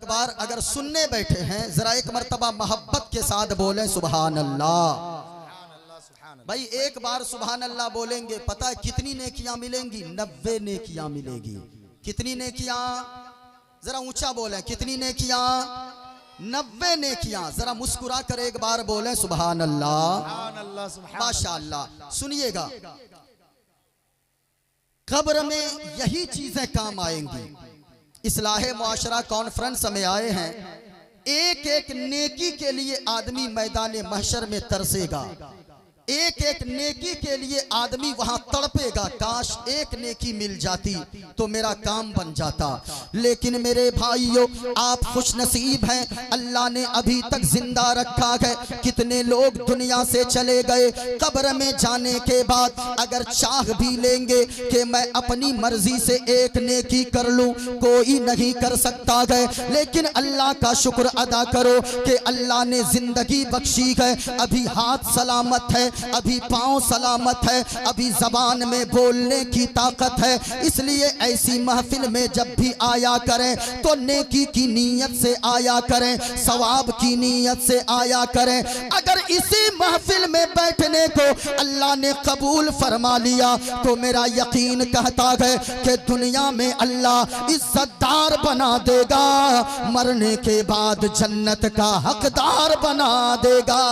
बार अगर सुनने बैठे हैं जरा एक मर्तबा मोहब्बत के साथ बोलें सुभान अल्लाह। भाई एक बार सुभान अल्लाह बोलेंगे, पता है कितनी नेकियां मिलेंगी? 90 नेकियां मिलेगी। कितनी नेकियां? जरा ऊंचा बोलें, कितनी नेकियां? 90 नेकियां। जरा मुस्कुरा कर एक बार बोलें सुभान अल्लाह। माशाअल्लाह। सुनिएगा, कब्र में यही चीजें काम आएंगी। इस्लाहे मुआशरा कॉन्फ्रेंस में आए हैं, एक एक नेकी के लिए आदमी मैदान महशर में तरसेगा, एक एक नेकी के लिए आदमी वहां तड़पेगा। काश एक नेकी मिल जाती तो मेरा काम बन जाता। लेकिन मेरे भाइयों, आप खुश नसीब हैं, अल्लाह ने अभी तक जिंदा रखा है। कितने लोग दुनिया से चले गए, कब्र में जाने के बाद अगर चाह भी लेंगे कि मैं अपनी मर्जी से एक नेकी कर लूं, कोई नहीं कर सकता है। लेकिन अल्लाह का शुक्र अदा करो कि अल्लाह ने जिंदगी बख्शी है, अभी हाथ सलामत है, अभी पांव सलामत है, अभी जबान में बोलने की ताकत है। इसलिए ऐसी महफिल में जब भी आया करें तो नेकी की नीयत से आया करें, सवाब की नीयत से आया करें। अगर इसी महफिल में बैठने को अल्लाह ने कबूल फरमा लिया तो मेरा यकीन कहता है कि दुनिया में अल्लाह इज्जतदार बना देगा, मरने के बाद जन्नत का हकदार बना देगा।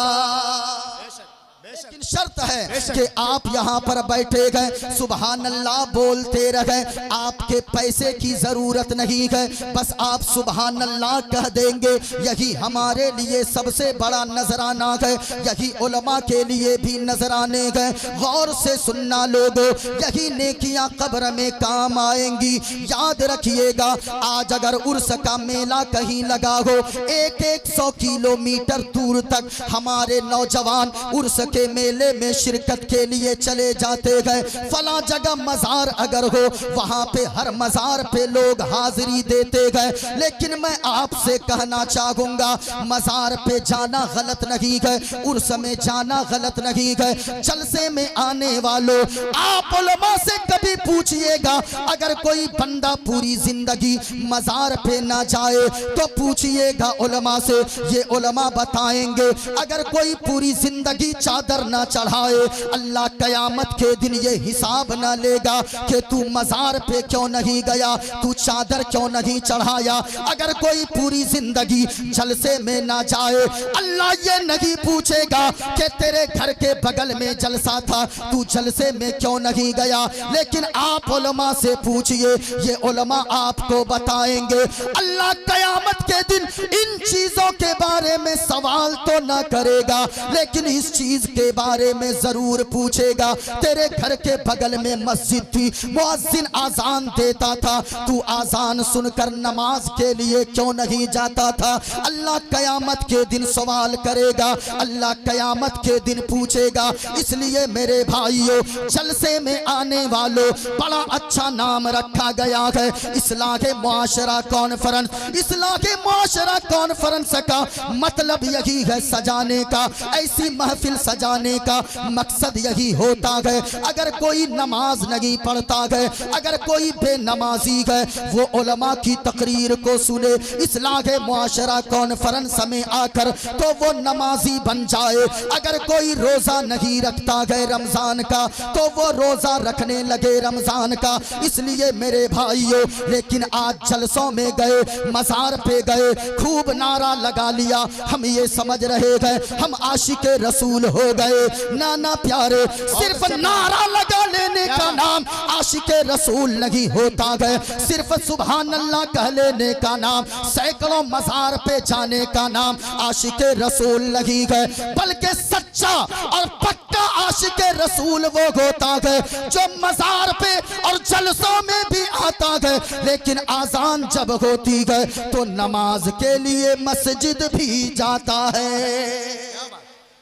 लेकिन शर्त है कि आप यहाँ पर बैठे गए, सुभान अल्लाह बोलते रहे, आपके पैसे की जरूरत नहीं है, बस आप सुभान अल्लाह कह देंगे। यही हमारे लिए सबसे बड़ा नजराना है, यही उलमा के लिए भी नजराने गए। गौर से सुनना लोगों, यही नेकियां कब्र में काम आएंगी। याद रखिएगा, आज अगर उर्स का मेला कहीं लगा हो, 100 किलोमीटर दूर तक हमारे नौजवान उर्स के मेले में शिरकत के लिए चले जाते गए। फला जगह मजार अगर हो, वहां पे हर मजार पे लोग हाजिरी देते गए। लेकिन मैं आपसे कहना चाहूंगा, मजार पे जाना गलत नहीं है, उर्स में जाना गलत नहीं है। जलसे में आने वालों, आप उलमा से कभी पूछिएगा, अगर कोई बंदा पूरी जिंदगी मजार पे ना जाए तो पूछिएगा उलमा से, ये उलमा बताएंगे अगर कोई पूरी जिंदगी चादर ना चढ़ाए, अल्लाह कयामत के दिन ये हिसाब ना लेगा कि तू मजार पे क्यों नहीं गया, तू चादर क्यों नहीं चढ़ाया। अगर कोई पूरी जिंदगी जलसे में ना जाए, अल्लाह ये नहीं पूछेगा कि तेरे घर के बगल में जलसा था, तू जलसे में क्यों नहीं गया। लेकिन आप उलमा से पूछिए, ये उलमा आपको बताएंगे। अल्लाह कयामत के दिन इन चीजों के बारे में सवाल तो ना करेगा, लेकिन इस चीज के बारे में जरूर पूछेगा। तेरे घर के बगल में मस्जिद थी, मुअज्जिन आजान देता था, तू आजान सुनकर नमाज के लिए क्यों नहीं जाता था। अल्लाह कयामत के दिन सवाल करेगा, अल्लाह कयामत के दिन पूछेगा। इसलिए मेरे भाइयों, जलसे में आने वालों, बड़ा अच्छा नाम रखा गया है इस्लाहे मुआशरा कॉन्फ्रेंस। इस्लाहे मुआशरा कॉन्फ्रेंस का मतलब यही है सजाने का, ऐसी महफिल सजाने का मकसद यही होता है। अगर कोई नमाज नहीं पढ़ता है, अगर कोई बेनमाजी है, वो उलमा की तकरीर को सुने इस्लाहे मुआशरा कॉन्फ्रेंस में आकर, तो वो नमाजी बन जाए। अगर कोई रोजा नहीं रखता है रमजान का, तो वो रोजा रखने लगे रमजान का। इसलिए मेरे भाइयों, लेकिन आज जलसों में गए, मजार पे गए, खूब नारा लगा लिया, हम ये समझ रहे हैं हम आशिके रसूल हो गए। नाना प्यारे, सिर्फ नारा लगा लेने का नाम आशिके रसूल नहीं होता है, सिर्फ सुभान अल्लाह कह लेने का नाम, सैकड़ों मजार पे जाने का नाम आशिके रसूल नहीं है। बल्कि सच्चा और पक्का आशिके रसूल वो होता है जो मजार पे और जलसों में भी आता है, लेकिन आजान जब होती है तो नमाज के लिए मस्जिद भी जाता है।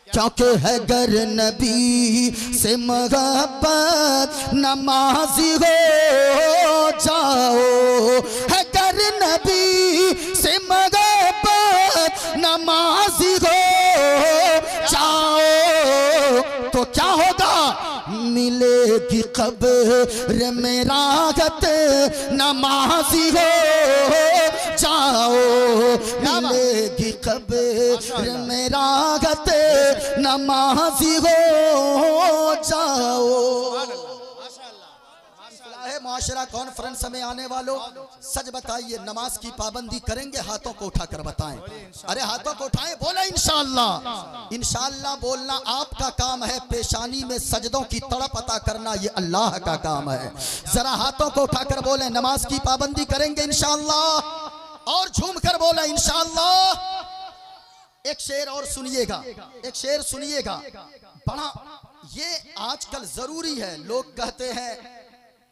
क्योंकि है गर नबी से मोहब्बत, नमाजी हो जाओ। है गर नबी से मोहब्बत, नमाजी हो जाओ। तो क्या होगा? मिले मिलेगी कब्र में राहत, नमाजी हो जाओ। मिलेगी कब्र में राहत, नमाजी हो जाओ। माशरा कॉन्फ्रेंस में आने वालों, सच बताइए, नमाज की पाबंदी करेंगे? हाथों को उठाकर बताएं। अरे हाथों को उठाएं, बोले इंशाअल्लाह। इंशाअल्लाह बोलना आपका काम है, पेशानी में सजदों की तड़प अता करना ये अल्लाह का काम है। जरा हाथों को उठाकर बोले नमाज की पाबंदी करेंगे इंशाअल्लाह, और झूम कर बोले इंशाअल्लाह। एक शेर और सुनिएगा, एक शेर सुनिएगा, बड़ा ये आजकल जरूरी है। लोग कहते हैं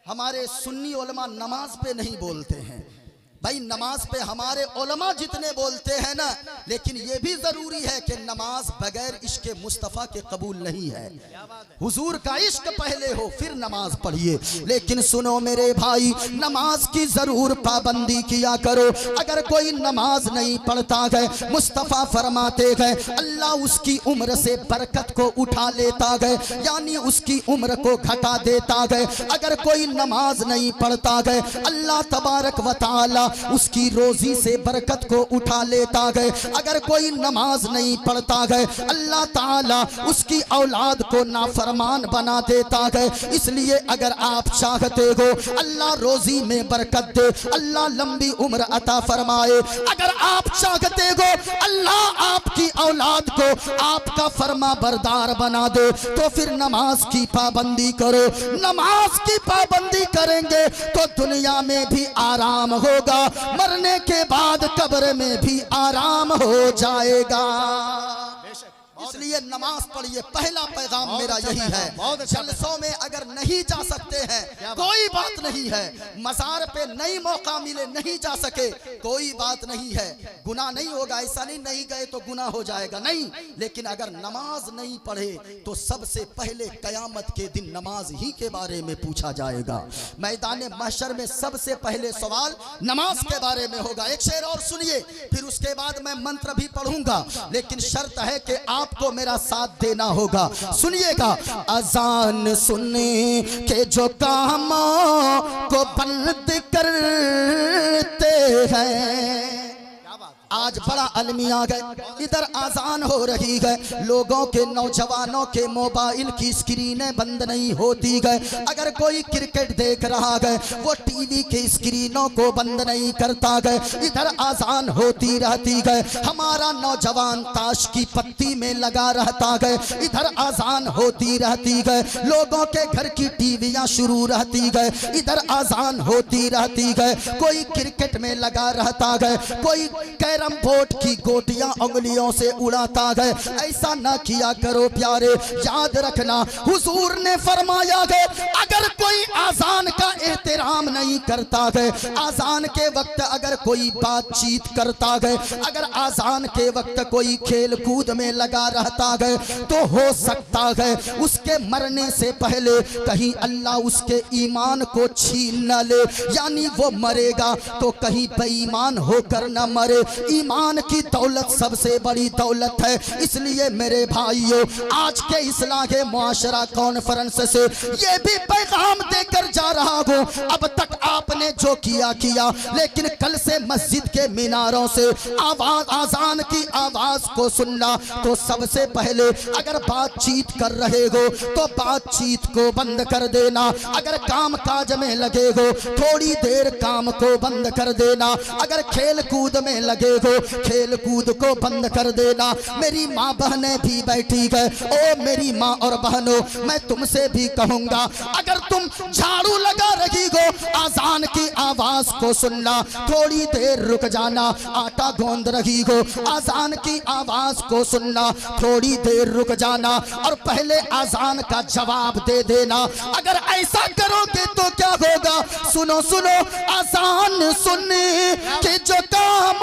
हमारे सुन्नी उलमा नमाज पे नहीं बोलते हैं। भाई नमाज पे हमारे उलमा जितने बोलते हैं ना, लेकिन ये भी जरूरी है कि नमाज बगैर इश्क मुस्तफ़ा के कबूल नहीं है। हुजूर का इश्क पहले हो फिर नमाज पढ़िए। लेकिन सुनो मेरे भाई, नमाज की जरूर पाबंदी किया करो। अगर कोई नमाज नहीं पढ़ता है, मुस्तफ़ा फरमाते गए अल्लाह उसकी उम्र से बरकत को उठा लेता गए, यानी उसकी उम्र को घटा देता गए। अगर कोई नमाज नहीं पढ़ता गए, अल्लाह तबारक व तआला उसकी रोजी से बरकत को उठा लेता गए। अगर कोई नमाज नहीं पढ़ता गए, अल्लाह ताला उसकी औलाद को नाफरमान बना देता गए। इसलिए अगर आप चाहते हो अल्लाह रोजी में बरकत दे, अल्लाह लंबी उम्र अता फरमाए, अगर आप चाहते हो अल्लाह आपकी औलाद को आपका फरमा बरदार बना दे, तो फिर नमाज की पाबंदी करो। नमाज की पाबंदी करेंगे तो दुनिया में भी आराम होगा, मरने के बाद कब्र में भी आराम हो जाएगा। इसलिए नमाज पढ़िए। पहला पैगाम मेरा यही है। जलसों में अगर नहीं जा सकते हैं कोई बात नहीं है, मज़ार पे नहीं मौका मिले नहीं जा सके कोई बात नहीं है, गुनाह नहीं होगा। ऐसा नहीं, नहीं गए तो गुनाह हो जाएगा, नहीं। लेकिन अगर नमाज नहीं पढ़े तो सबसे पहले कयामत के दिन नमाज ही के बारे में पूछा जाएगा। मैदान महशर में सबसे पहले सवाल नमाज के बारे में होगा। एक शेर और सुनिए, फिर उसके बाद मैं मंत्र भी पढ़ूंगा, लेकिन शर्त है कि आपको मेरा साथ देना होगा। सुनिएगा, अजान सुनने के जो काम को बंद करते हैं, आज बड़ा अलमी आ गए। इधर आजान हो रही है, लोगों के नौजवानों के मोबाइल की स्क्रीनें बंद नहीं होती गए। अगर कोई क्रिकेट देख रहा है वो टीवी के स्क्रीनों को बंद नहीं करता गए, इधर आजान होती रहती है। हमारा नौजवान ताश की पत्ती में लगा रहता है, इधर आजान होती रहती है। लोगों के घर की टीवियां शुरू रहती है, इधर आजान होती रहती है। कोई क्रिकेट में लगा रहता है, कोई कैरम बोर्ड की गोटियां उंगलियों से उड़ाता है। ऐसा ना किया करो प्यारे, याद रखना हुजूर ने फरमाया है अगर कोई आजान का एहतराम नहीं करता है, आजान के वक्त अगर कोई बातचीत करता है, अगर आजान के वक्त कोई खेल कूद में लगा रहता है, तो हो सकता है उसके मरने से पहले कहीं अल्लाह उसके ईमान को छीन न ले, यानी वो मरेगा तो कहीं बेईमान होकर न मरे। ईमान की दौलत सबसे बड़ी दौलत है। इसलिए मेरे भाइयों, आज के इस्लाह मुआशरा कॉन्फ्रेंस से ये भी पैगाम देकर जा रहा हूँ, अब तक आपने जो किया किया, लेकिन कल से मस्जिद के मीनारों से आवाज आजान की आवाज को सुनना। तो सबसे पहले अगर बातचीत कर रहे हो तो बातचीत को बंद कर देना। अगर काम काज में लगे हो थोड़ी देर काम को बंद कर देना। अगर खेल कूद में लगे हो खेल कूद को बंद कर देना। मेरी माँ बहनें भी बैठी है, ओ मेरी माँ और बहनों, मैं तुमसे भी कहूंगा अगर तुम झाड़ू लगा रही हो आजान की आवाज को सुनना, थोड़ी देर रुक जाना। आटा गूंद रही हो आजान की आवाज को सुनना, थोड़ी देर रुक जाना और पहले आजान का जवाब दे देना। अगर ऐसा करोगे तो क्या होगा, सुनो सुनो, आजान सुनने के जो काम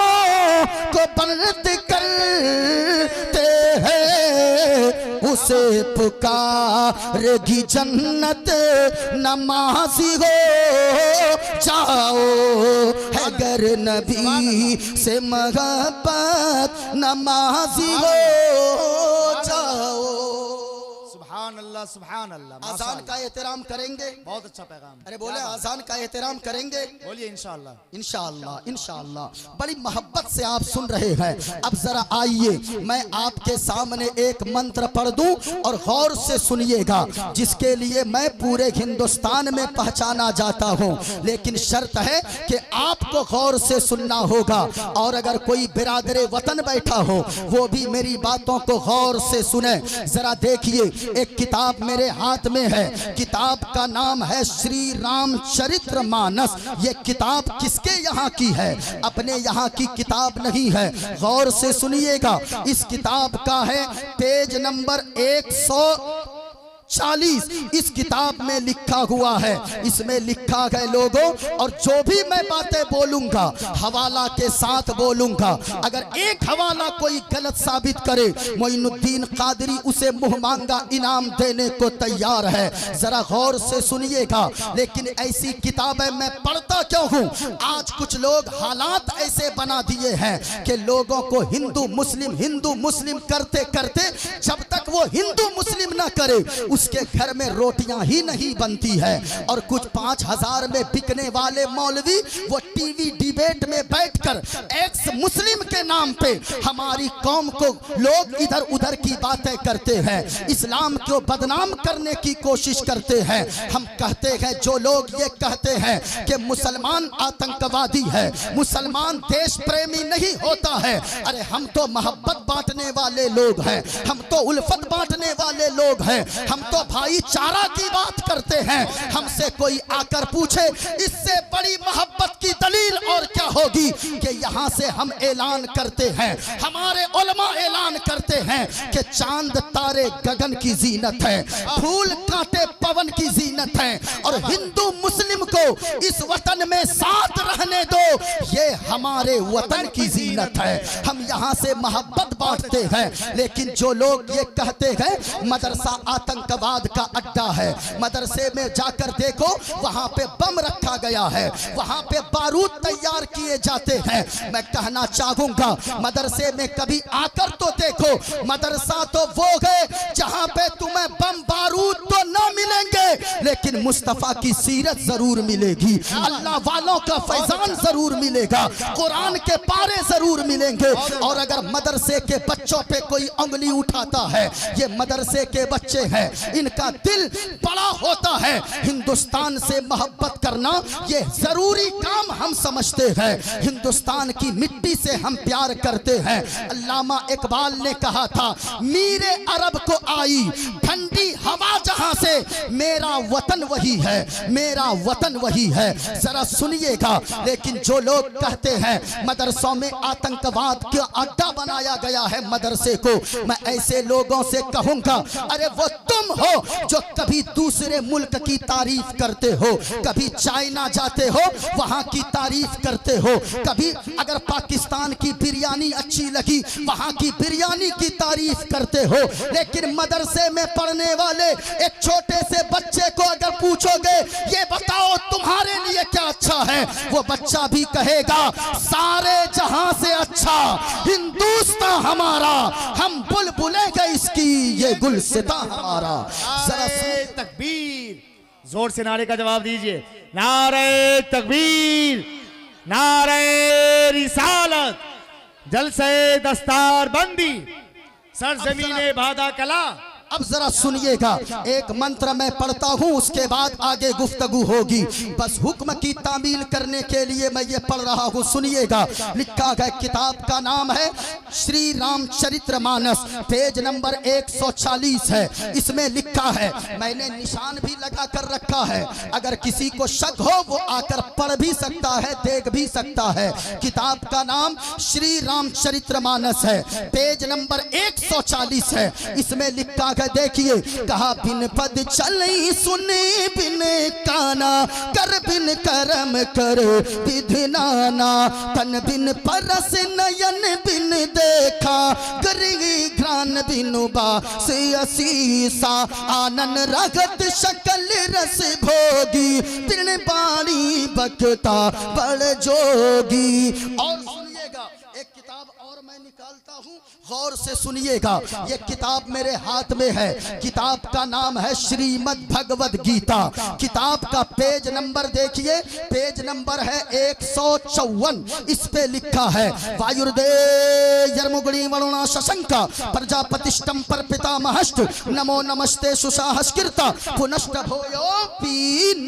को बंद करते हैं उसे पुकारेगी जन्नत, नमाजी हो जाओ। है गर नबी से मोहब्बत, नमाजी हो जाओ। सुभान अल्लाह सुभान अल्लाह। आजान का एहतराम करेंगे? बहुत अच्छा पैगाम। अरे बोले आजान का एहतराम करेंगे? बोलिए इंशाअल्लाह। इंशाअल्लाह इंशाअल्लाह। बड़ी मोहब्बत से आप सुन रहे हैं। अब जरा आइए मैं आपके सामने एक मंत्र पढ़ दूं और गौर से सुनिएगा, जिसके लिए मैं पूरे हिंदुस्तान में पहचाना जाता हूं। लेकिन शर्त है कि आपको गौर से सुनना होगा, और अगर कोई बिरादरे वतन बैठा हो वो भी मेरी बातों को गौर से सुने। जरा देखिए, एक किताब मेरे हाथ में है, किताब का नाम है श्री रामचरितमानस। ये किताब किसके यहाँ की है? अपने यहाँ की किताब नहीं है। गौर से सुनिएगा, इस किताब का है पेज नंबर 140। इस किताब में लिखा हुआ है, इसमें लिखा है लोगों, और जो भी मैं बातें बोलूंगा हवाला के साथ बोलूंगा। अगर एक हवाला कोई गलत साबित करे, मोइनुद्दीन कादरी उसे मुंह मांगा इनाम देने को तैयार है। जरा गौर से सुनिएगा। लेकिन ऐसी किताबें मैं पढ़ता क्यों हूं? आज कुछ लोग हालात ऐसे बना दिए हैं कि लोगों को हिंदू मुस्लिम करते करते जब तक वो हिंदू मुस्लिम ना करे उसके घर में रोटियां ही नहीं बनती है। और कुछ 5,000 में बिकने वाले मौलवी वो टीवी डिबेट में बैठकर एक्स मुस्लिम के नाम पे हमारी कौम को लोग इधर उधर की बातें करते हैं, इस्लाम को बदनाम करने की कोशिश करते हैं। हम कहते हैं, जो लोग ये कहते हैं कि मुसलमान आतंकवादी है, मुसलमान देश प्रेमी नहीं होता है, अरे हम तो मोहब्बत बांटने वाले लोग हैं, हम तो उल्फत बांटने वाले लोग हैं, हम तो भाईचारा की बात करते हैं। हमसे कोई आकर पूछे इससे बड़ी मोहब्बत की दलील और क्या होगी कि यहाँ से हम ऐलान करते हैं, हमारे उलमा ऐलान करते हैं कि चांद तारे गगन की जीनत है, फूल कांटे पवन की जीनत है, और हिंदू मुस्लिम को इस वतन में साथ रहने दो, ये हमारे वतन की जीनत है। हम यहाँ से मोहब्बत बांटते हैं। लेकिन जो लोग ये कहते हैं मदरसा आतंकवाद का अड्डा है, मदरसे में जाकर देखो वहां पे बम रखा गया है, वहां पे बारूद तैयार किए जाते हैं। मैं कहना चाहूंगा, मदरसे में कभी आकर तो देखो, मदरसा तो वो है जहां पे तुम्हें बम बारूद तो ना मिलेंगे, लेकिन मुस्तफा की सीरत जरूर मिलेगी, अल्लाह वालों का फैजान जरूर मिलेगा, कुरान के पारे जरूर मिलेंगे। और अगर मदरसे के बच्चों पे कोई उंगली उठाता है, ये मदरसे के बच्चे हैं, इनका दिल बड़ा होता है। हिंदुस्तान से मोहब्बत करना ये जरूरी काम हम समझते हैं। हिंदुस्तान की मिट्टी से हम प्यार करते हैं। अल्लामा इकबाल ने कहा था, मीरे अरब को आई ठंडी हवा जहां से, मेरा वतन वही है, मेरा वतन वही है। जरा सुनिएगा। लेकिन जो लोग कहते हैं मदरसों में आतंकवाद का अड्डा बनाया गया है मदरसे को, मैं ऐसे लोगों से कहूंगा, अरे वो तुम हो जो कभी दूसरे मुल्क की तारीफ करते हो, कभी चाइना जाते हो वहां की तारीफ करते हो, कभी अगर पाकिस्तान की बिरयानी अच्छी लगी वहां की बिरयानी की तारीफ करते हो। लेकिन मदरसे में पढ़ने वाले एक छोटे से बच्चे को अगर पूछोगे ये बताओ तुम्हारे लिए क्या अच्छा है, वो बच्चा भी कहेगा सारे जहां से अच्छा हिंदुस्तान हमारा, हम बुलबुलें गए इसकी ये गुलसिता हमारा। जरा तकबीर, जोर से नारे का जवाब दीजिए। नारे तकबीर, नारे रिसालत, जलसे दस्तार बंदी, सरजमीने बादा कला। अब जरा सुनिएगा, एक मंत्र मैं पढ़ता हूं, उसके बाद आगे गुफ्तगू होगी। बस हुक्म की तामील करने के लिए मैं ये पढ़ रहा हूं, सुनिएगा। लिखा गया, किताब का नाम है श्री रामचरितमानस, पेज नंबर 140 है। इसमें लिखा है, मैंने निशान भी लगा कर रखा है, अगर किसी को शक हो वो आकर पढ़ भी सकता है, देख भी सकता है। किताब का नाम श्री रामचरितमानस है, पेज नंबर 140 है। इसमें लिखा, देखिए, कहा बिन पद चले सुने बिन काना, कर बिन करम कर विधनाना, तन बिन परस नयन बिन देखा, गरी घ्रान बिनु बास असीसा, आनन रगत शकल रस भोगी, बिन बाणी बखता बड़ जोगी। और सुनिएगा, एक किताब और मैं निकालता हूँ, गौर से सुनिएगा। ये किताब मेरे हाथ में है। किताब का नाम है श्रीमद् भगवद गीता। किताब का पेज नंबर देखिए, पेज नंबर है 154। इस पे लिखा है वायुर्दे यर्मुगुणी वरुणा शशंक प्रजापतिष्टम पर पितामहश्च नमो नमस्ते सुसाहस्कृता पुनश्च भूयोऽपि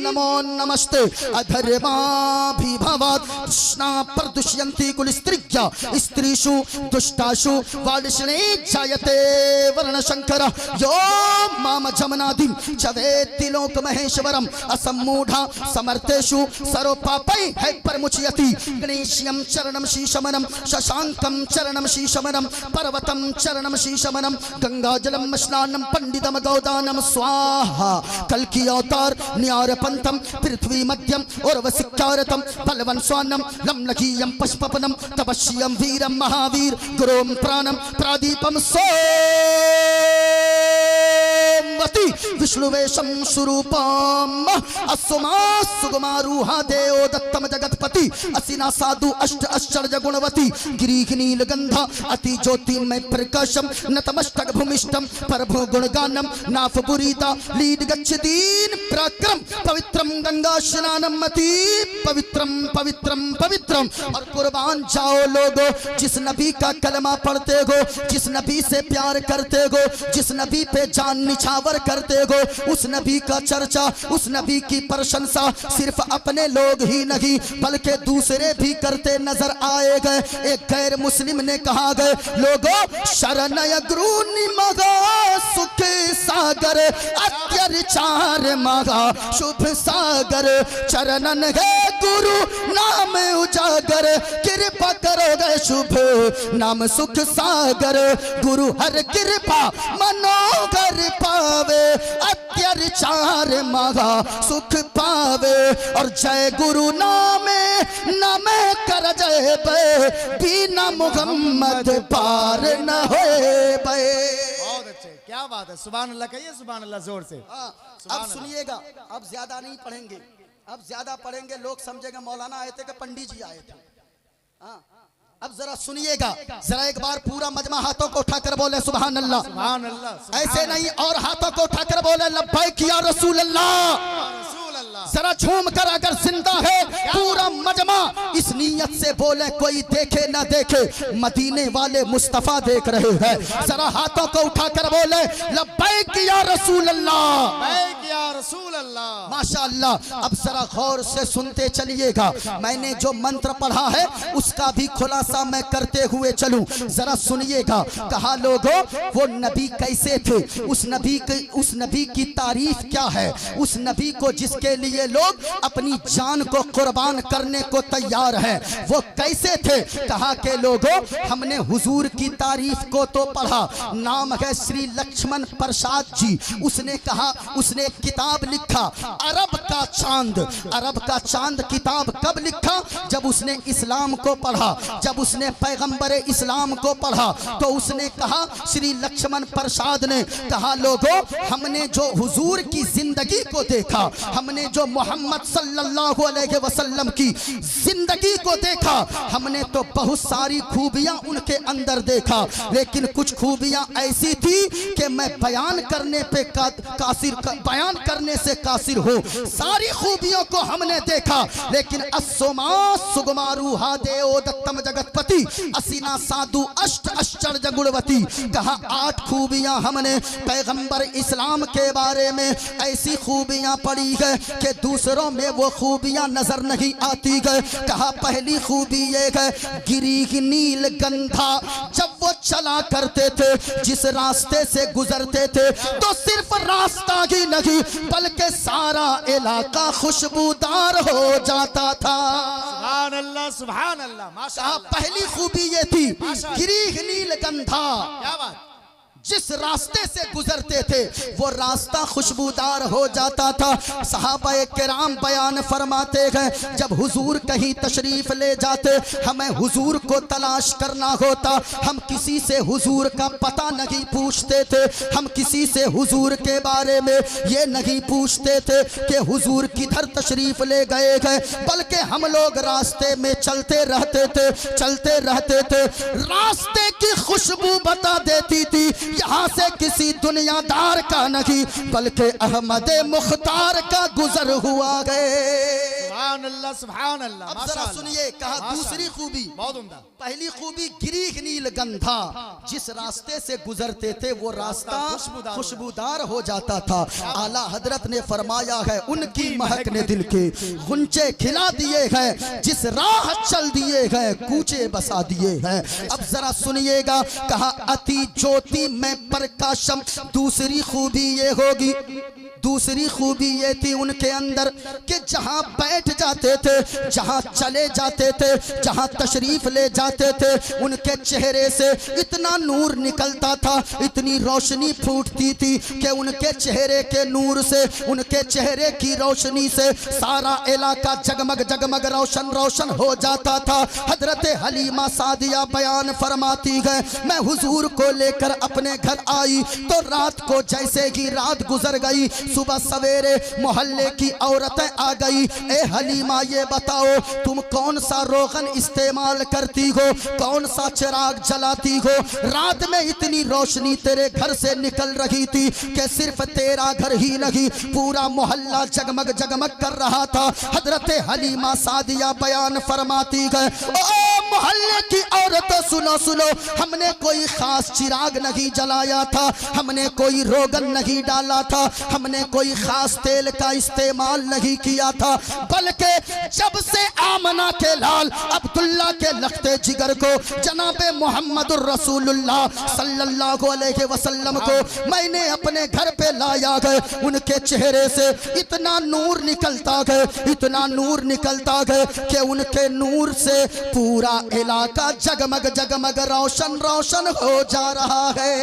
नमो नमस्ते अधर्माभिभवात् कृष्णा प्रदुष्यन्ति कुलस्त्रिज्ञा स्त्रीषु दुष्टाषु वालिष्णे जायते वर्णशंकर यो माम जमनादिं च वेत्ति लोकमहेश्वरम् असम्मूढा समर्थेषु सर्वपापैः परमुच्यति गणेश्यं चरणं शीशमनं शशांकं चरणं शीशमनं पर्वतं चरणं शीशमनं गंगाजलं स्नानं पंडितम गौदानं स्वाहा कल्कि अवतार न्यार पंथम पृथ्वी मध्यम उर्वशिक्षारतम बलवन स्वान्नम लम्लकीयं पुष्पपनम तपस्यं वीरं महावीर गुरुं प्राणं प्रादीपं सोमवती विष्णुवेशं स्वरूपम अस्सुमा सुगमारूहा देव दत्तम जगतपति असिना साधु अष्ट आश्चर्य गुणवती गिरीह नीलगंधा अति ज्योतिर्मय प्रकाशम नतमस्तक भूमिष्ठम प्रभु गुणगानम नाफपुरीता लीड गच्छतीन प्रक्रम पवित्रम गंगा स्नानम मति पवित्रम पवित्रम पवित्रम। और कुर्बान जाओ लोगो, जिस नबी का कलमा पढ़ते हो, जिस नबी से प्यार करते हो, जिस नबी पे जान निछावर करते हो, उस नबी का चर्चा, उस नबी की प्रशंसा सिर्फ अपने लोग ही नहीं बल्कि दूसरे भी करते नजर आए गए। एक गैर मुस्लिम ने कहा गए लोगों शरणय गुरु मगा सुख सागर अत्याचार मगा शुभ सागर चरणन है गुरु नाम उजागर कृपा करो गए शुभ नाम सुख सागर गुरु हर कृपा मनोगर पावे अत्याचार मगा सुख पावे। और जय गुरु नामे नामे कर जय बे बिना मुहम्मद पार न होए बे। बहुत अच्छे, क्या बात है, सुभान अल्लाह कहिए, सुभान अल्लाह जोर से। अब सुनिएगा, अब ज्यादा नहीं पढ़ेंगे, अब ज्यादा पढ़ेंगे लोग समझेंगे मौलाना आए थे कि पंडित जी आए थे। अब जरा सुनिएगा, जरा एक बार पूरा मजमा हाथों को उठाकर बोले सुभान अल्लाह, सुभान अल्लाह। ऐसे नहीं और हाथों को उठाकर बोले लब्बैक या रसूल अल्लाह। जरा झूम कर अगर जिंदा है पूरा मजमा इस नियत से बोले, कोई देखे ना देखे मदीने वाले मुस्तफा देख रहे हैं। जरा हाथों को उठाकर बोले लब्बैक या रसूल अल्लाह, या रसूल अल्लाह। माशाअल्लाह। अब जरा गौर से सुनते चलिएगा, मैंने जो मंत्र पढ़ा है उसका भी खुलासा मैं करते हुए चलूं, जरा सुनिएगा। कहा लोगों वो नबी कैसे थे, उस नबी की तारीफ क्या है, उस नबी को जिसके लिए लोग अपनी जान को कुर्बान करने को तैयार हैं, वो कैसे थे। कहा के लोगों हमने हुजूर की तारीफ को तो पढ़ा, नाम है श्री लक्ष्मण प्रसाद जी। उसने कहा, उसने किताब लिखा अरब का चांद। अरब का चांद किताब कब लिखा, जब उसने इस्लाम को पढ़ा, जब उसने पैगंबर इस्लाम को पढ़ा तो उसने कहा, श्री लक्ष्मण प्रसाद ने कहा लोगों हमने जो हुजूर की जिंदगी को देखा, हमने जो मोहम्मद सल्लल्लाहु अलैहि वसल्लम की जिंदगी को देखा, हमने तो बहुत सारी खूबियां उनके अंदर देखा, लेकिन कुछ खूबियां ऐसी थी कि मैं बयान करने पे बयान करने से कासिर हो। सारी खूबियों को हमने देखा, लेकिन अस्सुमा सुगमारूहा देव दत्तम जगतपति असीना साधु अष्ट आश्चर्य गुणवती। कहा 8 खूबियां हमने पैगंबर इस्लाम के बारे में ऐसी खूबियां पढ़ी है कि दूसरों में वो खूबियां नजर नहीं आती है। कहा पहली खूबी ये है गिरीह नील गंधा, जब वो चला करते थे, जिस रास्ते से गुजरते थे तो सिर्फ रास्ता ही नहीं बल्कि सारा इलाका खुशबूदार हो जाता था। सुभान अल्लाह, सुभान अल्लाह, माशाअल्लाह। पहली खूबी ये थी गिरीह नील गंधा, क्या बात। जिस रास्ते से गुजरते थे वो रास्ता खुशबूदार हो जाता था। सहाबाए किराम बयान फरमाते हैं जब हुजूर कहीं तशरीफ ले जाते हमें हुजूर को तलाश करना होता, हम किसी से हुजूर का पता नहीं पूछते थे, हम किसी से हुजूर के बारे में ये नहीं पूछते थे कि हुजूर किधर तशरीफ ले गए हैं, बल्कि हम लोग रास्ते में चलते रहते थे। रास्ते की खुशबू बता देती थी यहाँ से किसी दुनियादार का नहीं बल्कि अहमद मुख्तार का गुजर हुआ गए। सुभान अल्लाह सुभान अल्लाह। अब जरा सुनिए, कहा दूसरी खूबी, बहुत उम्दा। पहली खूबी गिरीह नील गंधा, जिस रास्ते से गुजरते थे वो रास्ता खुशबूदार हो जाता था। आला हजरत ने फरमाया है उनकी महक ने दिल के गुंचे खिला दिए हैं, जिस राह चल दिए हैं कूचे बसा दिए हैं। अब जरा सुनिएगा, कहा अति ज्योति में प्रकाशम, दूसरी खूबी ये होगी, दूसरी खूबी ये थी उनके अंदर कि जहां बैठ जाते थे, जहां चले जाते थे, जहां तशरीफ ले जाते थे, उनके चेहरे से इतना नूर निकलता था, इतनी रोशनी फूटती थी कि उनके चेहरे के नूर से, उनके चेहरे की रोशनी से सारा इलाका जगमग जगमग रोशन रोशन हो जाता था। हजरत हलीमा सादिया बयान फरमाती है मैं हुजूर को लेकर अपने घर आई तो रात को जैसे ही रात गुजर गई, सुबह सवेरे मोहल्ले की औरतें आ गई, ए हलीमा ये बताओ तुम कौन सा रोगन इस्तेमाल करती हो, कौन सा चिराग जलाती हो, रात में इतनी रोशनी तेरे घर से निकल रही थी कि सिर्फ तेरा घर ही नहीं पूरा मोहल्ला जगमग जगमग कर रहा था। हजरत हलीमा सादिया बयान फरमाती है ओ मोहल्ले की औरतों सुनो सुनो, हमने कोई खास चिराग नहीं जलाया था, हमने कोई रोगन नहीं डाला था, हमने कोई खास तेल का इस्तेमाल नहीं किया था, बल्कि जब से आमना के लाल अब्दुल्ला के लखते जिगर को जनाबे मोहम्मद रसूलुल्लाह सल्लल्लाहु अलैहि वसल्लम को मैंने अपने घर पे लाया है, उनके चेहरे से इतना नूर निकलता है, इतना नूर निकलता है कि उनके नूर से पूरा इलाका जगमग जगमग रोशन रोशन हो जा रहा है।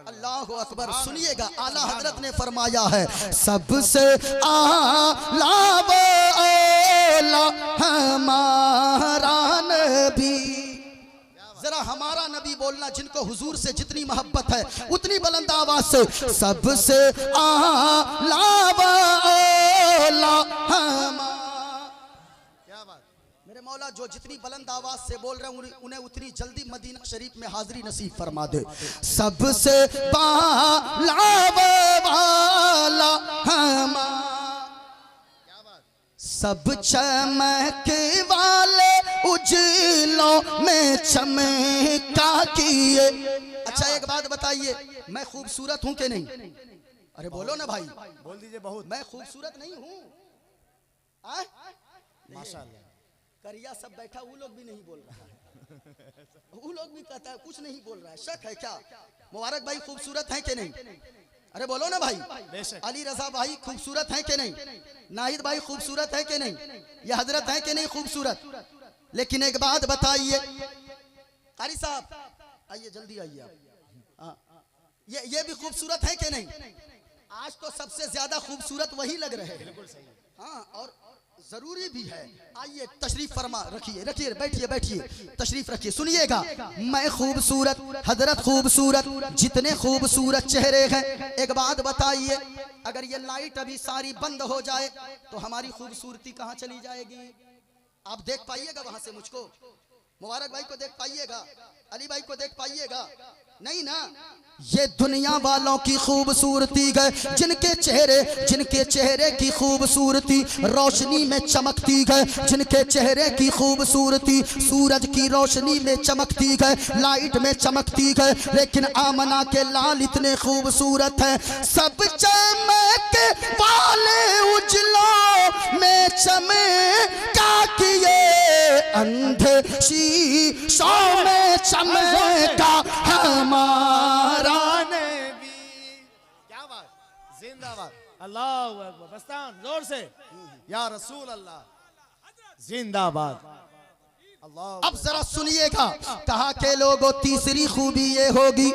अल्लाहु अकबर। सुनिएगा, आला हजरत ने फरमाया है सबसे आला वो हमारा नबी, जरा हमारा नबी बोलना, जिनको हुजूर से जितनी मोहब्बत है उतनी बुलंद आवाज से, सबसे आला वो हमारा। मेरे मौला जो जितनी बुलंद आवाज से बोल रहे हैं उन्हें उतनी जल्दी मदीना शरीफ में हाजिरी नसीब फरमा दे। सबसे बाला वाला सब चमक वाले उजलों में चमका किए। अच्छा एक बात बताइए, मैं खूबसूरत हूं कि नहीं? अरे बोलो ना भाई, बोल दीजिए। बहुत। मैं खूबसूरत नहीं हूं? माशाअल्लाह। करिया सब बैठा, वो लोग भी नहीं बोल रहा है, वो लोग भी कहता है कुछ नहीं बोल रहा है, शक है क्या? मुबारक भाई खूबसूरत है कि नहीं? अरे बोलो ना भाई। अली रजा भाई खूबसूरत है कि नहीं? नाहिद भाई खूबसूरत है कि नहीं? ये हजरत है कि नहीं खूबसूरत? लेकिन एक बात बताइए, कारी साहब आइए, जल्दी आइए आप। ये भी खूबसूरत है कि नहीं? आज तो सबसे ज्यादा खूबसूरत वही लग रहे हैं। हाँ, और जरूरी भी है। आइए तशरीफ फरमा, रखिए रखिए, बैठिए बैठिए, तशरीफ रखिए। सुनिएगा, मैं खूबसूरत, हजरत खूबसूरत, जितने खूबसूरत चेहरे हैं। एक बात बताइए, अगर ये लाइट अभी सारी बंद हो जाए तो हमारी खूबसूरती कहाँ चली जाएगी? आप देख पाइएगा वहां से मुझको? मुबारक भाई को देख पाइएगा? अली भाई को देख पाइएगा? नहीं ना। ये दुनिया वालों की खूबसूरती है, जिनके चेहरे की खूबसूरती रोशनी में चमकती है, जिनके चेहरे की खूबसूरती सूरज की रोशनी में चमकती है, लाइट में चमकती है। लेकिन आमना के लाल इतने खूबसूरत हैं, सब चमक वाले उजलों में चमका किए, अंधे शीशों में चमका हमारा नबी। क्या बात, जिंदाबाद। अल्लाहु अकबर। मस्तान जोर से, या रसूल अल्लाह जिंदाबाद। अल्लाह अब जरा सुनिएगा, कहा के लोगों तीसरी खूबी ये होगी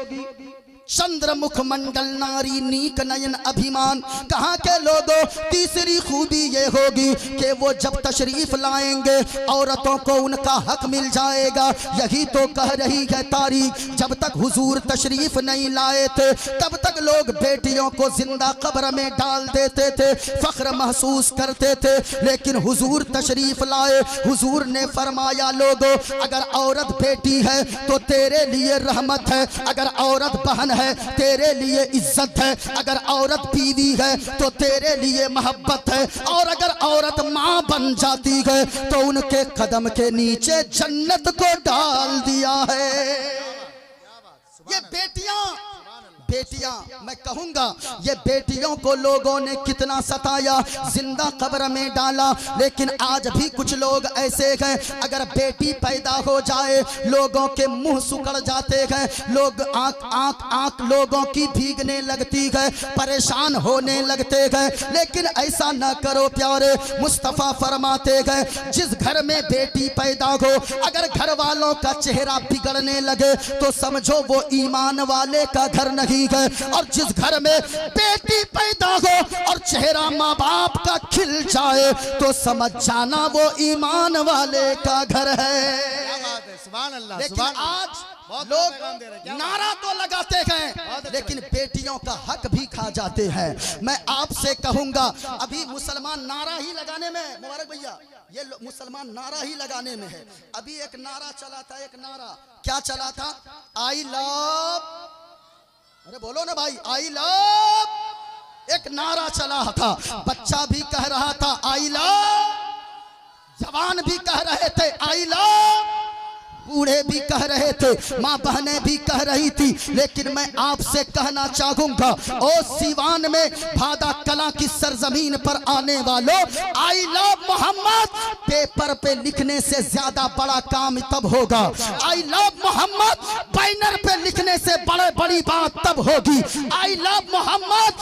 चंद्रमुख मंडल नारी नीक नयन अभिमान। कहाँ के लोगों तीसरी खूबी ये होगी कि वो जब तशरीफ लाएंगे औरतों को उनका हक मिल जाएगा। यही तो कह रही है तारीख, जब तक हुजूर तशरीफ नहीं लाए थे तब तक लोग बेटियों को जिंदा कब्र में डाल देते थे, फख्र महसूस करते थे। लेकिन हुजूर तशरीफ लाए, हुजूर ने फरमाया लोगों अगर औरत बेटी है तो तेरे लिए रहमत है, अगर औरत बहन है तेरे लिए इज्जत है, अगर औरत बीवी है तो तेरे लिए मोहब्बत है, और अगर औरत माँ बन जाती है तो उनके कदम के नीचे जन्नत को डाल दिया है। ये बेटियां मैं कहूंगा ये बेटियों को लोगों ने कितना सताया, जिंदा कब्र में डाला। लेकिन आज भी कुछ लोग ऐसे हैं, अगर बेटी पैदा हो जाए लोगों के मुंह सुकड़ जाते हैं, लोग आंख लोगों की भीगने लगती है, परेशान होने लगते हैं। लेकिन ऐसा न करो प्यारे, मुस्तफा फरमाते हैं जिस घर में बेटी पैदा हो अगर घर वालों का चेहरा बिगड़ने लगे तो समझो वो ईमान वाले का घर नहीं है, और जिस घर में बेटी पैदा हो और चेहरा माँ बाप का खिल जाए तो समझ जाना वो ईमान वाले का घर है। सुभान अल्लाह। लेकिन आज लोग नारा तो लगाते हैं लेकिन बेटियों का हक भी खा जाते हैं। मैं आपसे कहूंगा अभी मुसलमान नारा ही लगाने में, मुबारक भैया, ये मुसलमान नारा ही लगाने में है। अभी एक नारा चला था, एक नारा क्या चला था, आई लव, अरे बोलो ना भाई, आई लव, एक नारा चला था। बच्चा भी कह रहा था आई लव, जवान भी कह रहे थे आई लव, बूढ़े भी कह रहे थे, माँ बहनें भी कह रही थी। लेकिन मैं आपसे कहना चाहूंगा ओ सीवान में भादा कला की सरजमीन पर आने वालों, आई लव मोहम्मद पेपर पे लिखने से ज्यादा बड़ा काम तब होगा, आई लव मोहम्मद बैनर पे लिखने से बड़ी बात तब होगी, आई लव मोहम्मद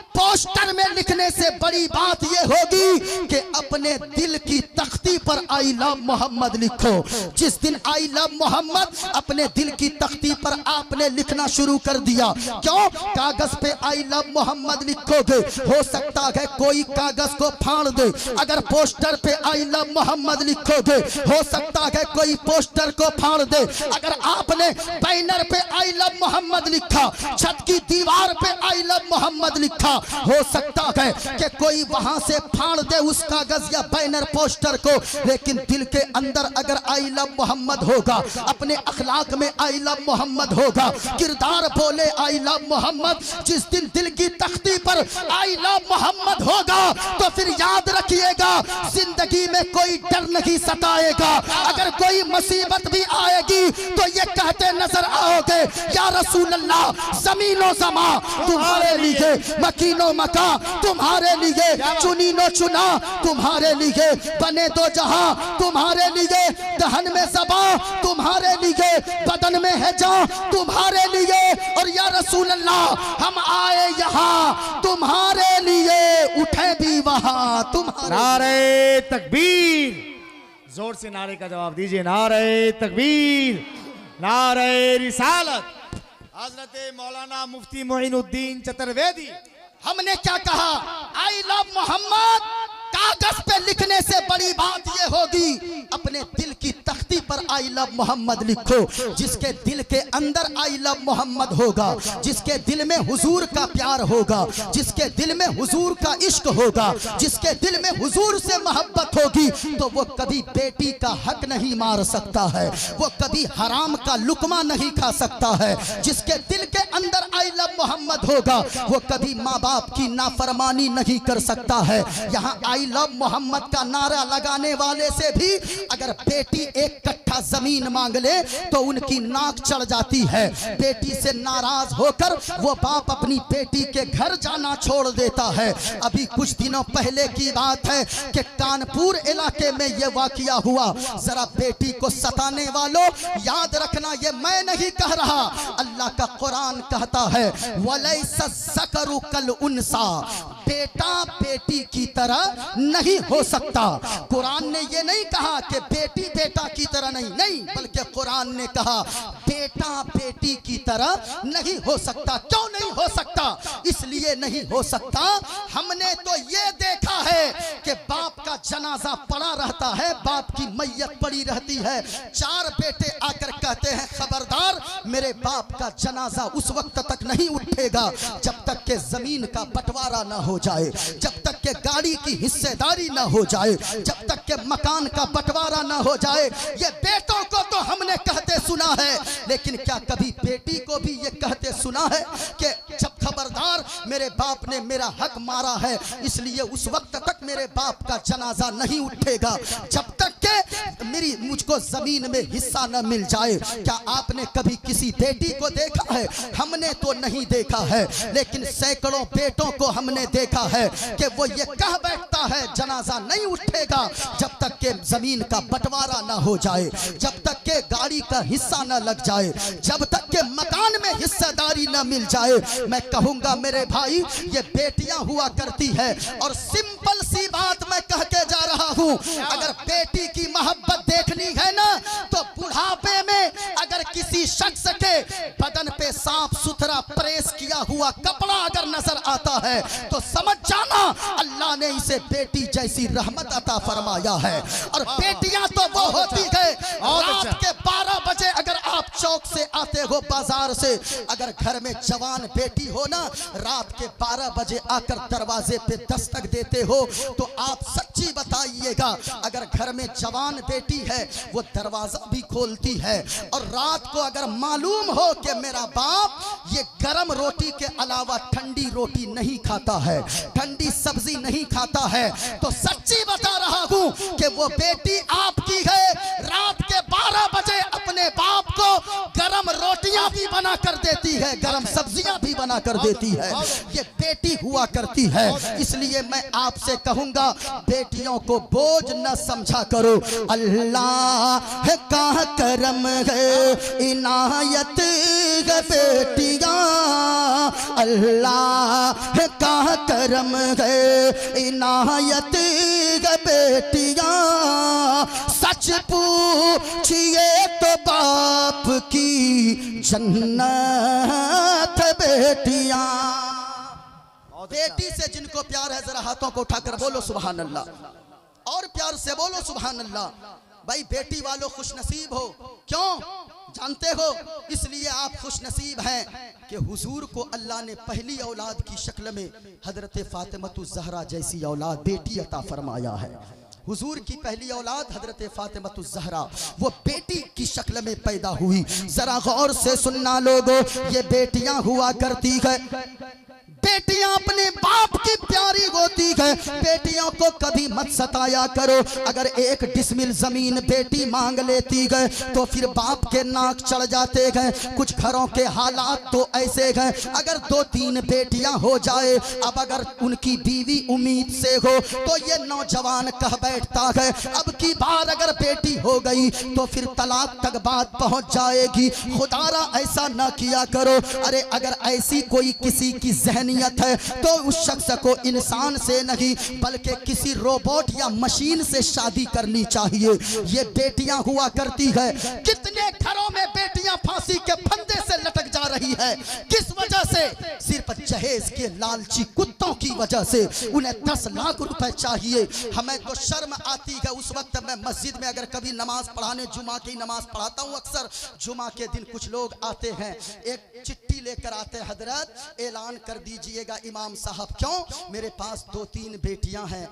पोस्टर में लिखने से बड़ी बात यह होगी कि अपने दिल की तख्ती पर आई लव मोहम्मद लिखो। जिस दिन आई लव मोहम्मद अपने दिल की तख्ती पर आपने लिखना शुरू कर दिया, क्यों, कागज पे आई लव मोहम्मद लिखोगे, हो सकता है कोई कागज को फाड़ दे। अगर पोस्टर पे आई लव मोहम्मद लिखोगे हो सकता है कोई पोस्टर को फाड़ दे। अगर आपने बैनर पे आई लव मोहम्मद लिखा, छत की दीवार पे आई लव मोहम्मद लिखा, हो सकता है कि कोई वहां से फाड़ दे उस कागज या बैनर पोस्टर को। लेकिन दिल के अंदर अगर आई लव मोहम्मद होगा, अपने अखलाक में आई लव मोहम्मद होगा, किरदार बोले आई लव मोहम्मद, जिस दिन दिल की तख्ती पर आई लव मोहम्मद होगा तो फिर याद रखिएगा जिंदगी में कोई डर नहीं सताएगा। अगर कोई मुसीबत भी आएगी तो ये कहते नजर आओगे या रसूल अल्लाह, जमीनो समा तुम्हारे लिए, मकीनो मका तुम्हारे लिए, चुनी नो चुना तुम्हारे लिए, बने दो जहां तुम्हारे लिए, दहन में सबा तुम्हारे लिए, बदन में है जा तुम्हारे लिए, और या रसूल अल्लाह हम आए यहाँ तुम्हारे लिए, उठे भी वहां तुम्हारे। नारे तकबीर, जोर से नारे का जवाब दीजिए, नारे तकबीर, नारे रिसालत। हजरत मौलाना मुफ्ती मोइनुद्दीन चतुर्वेदी, हमने क्या कहा, आई लव मोहम्मद कागज पे लिखने से बड़ी बात ये होगी अपने दिल की तख्ती पर आई लव मोहम्मद लिखो। जिसके दिल के अंदर आई लव मोहम्मद होगा, जिसके दिल में हुजूर का प्यार होगा, जिसके दिल में हुजूर का इश्क होगा, जिसके दिल में हुजूर से मोहब्बत होगी, तो वो कभी बेटी का हक नहीं मार सकता है, वो कभी हराम का लुकमा नहीं खा सकता है। जिसके दिल के अंदर आई लव मोहम्मद होगा वो कभी माँ बाप की नाफरमानी नहीं कर सकता है। यहाँ आई लव मोहम्मद का नारा लगाने वाले से भी अगर बेटी एक कट्ठा जमीन मांग ले तो उनकी नाक चढ़ जाती है। बेटी से नाराज होकर वो बाप अपनी बेटी के घर जाना छोड़ देता है। अभी कुछ दिनों पहले की बात है कि कानपुर इलाके में ये वाकया हुआ। जरा बेटी को सताने वालों याद रखना, ये मैं नहीं कह रहा, अल्लाह अल्लाह का कुरान कहता है वलैसा ज़करु कल उन्सा, बेटा बेटी की तरह नहीं हो सकता। कुरान ने ये नहीं कहा कि बेटी बेटा की तरह नहीं, बल्कि कुरान ने कहा बेटा बेटी की तरह नहीं हो सकता। क्यों नहीं हो सकता? इसलिए नहीं हो सकता, हमने तो ये देखा है कि बाप का जनाजा पड़ा रहता है, बाप की मैयत पड़ी रहती है, 4 बेटे आकर कहते हैं खबरदार मेरे बाप का जनाजा उस वक्त तक नहीं उठेगा जब तक के जमीन का बंटवारा ना हो जाए, जब तक के गाड़ी की हिस्सेदारी ना हो जाए, जब तक के मकान का बंटवारा ना हो जाए। ये बेटों को तो हमने कहते सुना है, लेकिन क्या कभी बेटी को भी ये कहते सुना है कि जब खबरदार मेरे बाप ने मेरा हक मारा है इसलिए उस वक्त तक मेरे बाप का जनाजा नहीं उठेगा जब तक के मुझको जमीन में हिस्सा न मिल जाए। क्या आपने कभी किसी बेटी को देखा है? हमने तो नहीं देखा है, लेकिन सैकड़ों बेटों को हमने देखा है कि वो ये कह बैठता है जनाजा नहीं उठेगा जब तक के जमीन का बंटवारा ना हो जाए, जब तक के गाड़ी का हिस्सा न लग जाए, जब तक के मकान में हिस्सेदारी न मिल जाए। मैं कहूंगा मेरे भाई ये बेटियां हुआ करती है, और सिंपल सी बात मैं कह के जा रहा हूं, अगर बेटी की मोहब्बत देखनी है ना तो बुढ़ापे में अगर किसी शख्स के बदन पे साफ सुथरा प्रेस किया हुआ कपड़ा अगर नजर आता है तो समझ जाना अल्लाह ने इसे बेटी जैसी रहमत अता फरमाया है। और बेटियां तो वो होती है रात के 12 बजे अगर आप चौक से आते हो बाजार से, अगर घर में जवान बेटी हो ना, रात के 12 बजे आकर दरवाजे पे दस्तक देते हो तो आप सच्ची बताइएगा अगर घर में जवान बेटी है वो दरवाजा भी खोलती है, और रात को अगर मालूम हो कि मेरा बाप ये गरम रोटी के अलावा ठंडी रोटी नहीं खाता है, ठंडी सब्जी नहीं खाता है, तो सच्ची बता रहा हूं कि वो बेटी आपकी है। रात के 12 बजे अपने बाप को गरम रोटियां भी बना कर देती है, गरम सब्जियां भी बना कर देती है, ये बेटी हुआ करती है। इसलिए मैं आपसे कहूंगा बेटियों को बोझ न समझा करो, अल्लाह का करम है इनायत है बेटियां, अल्लाह का करम है इनायत है बेटियां, सच पूछिए तो बाप की जन्नत बेटियां। बेटी से जिनको प्यार है जरा हाथों को उठाकर बोलो सुभान अल्लाह, और प्यार से बोलो सुभान अल्लाह। भाई बेटी वालों खुश नसीब हो, क्यों जानते हो? इसलिए आप खुश नसीब हैं कि हुजूर को अल्लाह ने पहली औलाद की शक्ल में हजरत फातिमतुज़ ज़हरा जैसी औलाद बेटी अता फरमाया है। हुजूर की पहली औलाद हजरत फातिमतुज़ ज़हरा वो बेटी की शक्ल में पैदा हुई। जरा गौर से सुनना लोगों, ये बेटियां हुआ करती है, बेटियां अपने बाप की प्यारी होती है। बेटियों को कभी मत सताया करो, अगर 1 डिसमिल जमीन बेटी मांग लेती है तो फिर बाप के नाक चढ़ जाते हैं। कुछ घरों के हालात तो ऐसे हैं, अगर 2-3 बेटियां हो जाए, अब अगर उनकी बीवी उम्मीद से हो तो ये नौजवान कह बैठता है अब की बार अगर बेटी हो गई तो फिर तलाक तक बात पहुंच जाएगी। खुदारा ऐसा ना किया करो। अरे अगर ऐसी कोई किसी की जहनीत है तो उस शख्स को इंसान से नहीं बल्कि किसी रोबोट या मशीन से शादी करनी चाहिए। ये बेटियां हुआ करती है। कितने घरों में बेटियां फांसी के फंदे से लटक जा रही है, किस वजह से? सिर्फ जहेज के लालची कुत्तों की वजह से। उन्हें 10 लाख रुपए चाहिए। हमें तो शर्म आती है उस वक्त मैं मस्जिद में अगर कभी नमाज पढ़ाने, जुमा की नमाज पढ़ाता हूँ अक्सर, जुमा के दिन कुछ लोग आते हैं, एक चिट्ठी लेकर आते हैं, हजरत ऐलान कर दीजिएगा इमाम साहब। क्यों? मेरे पास 2-3 बेटियां हैं,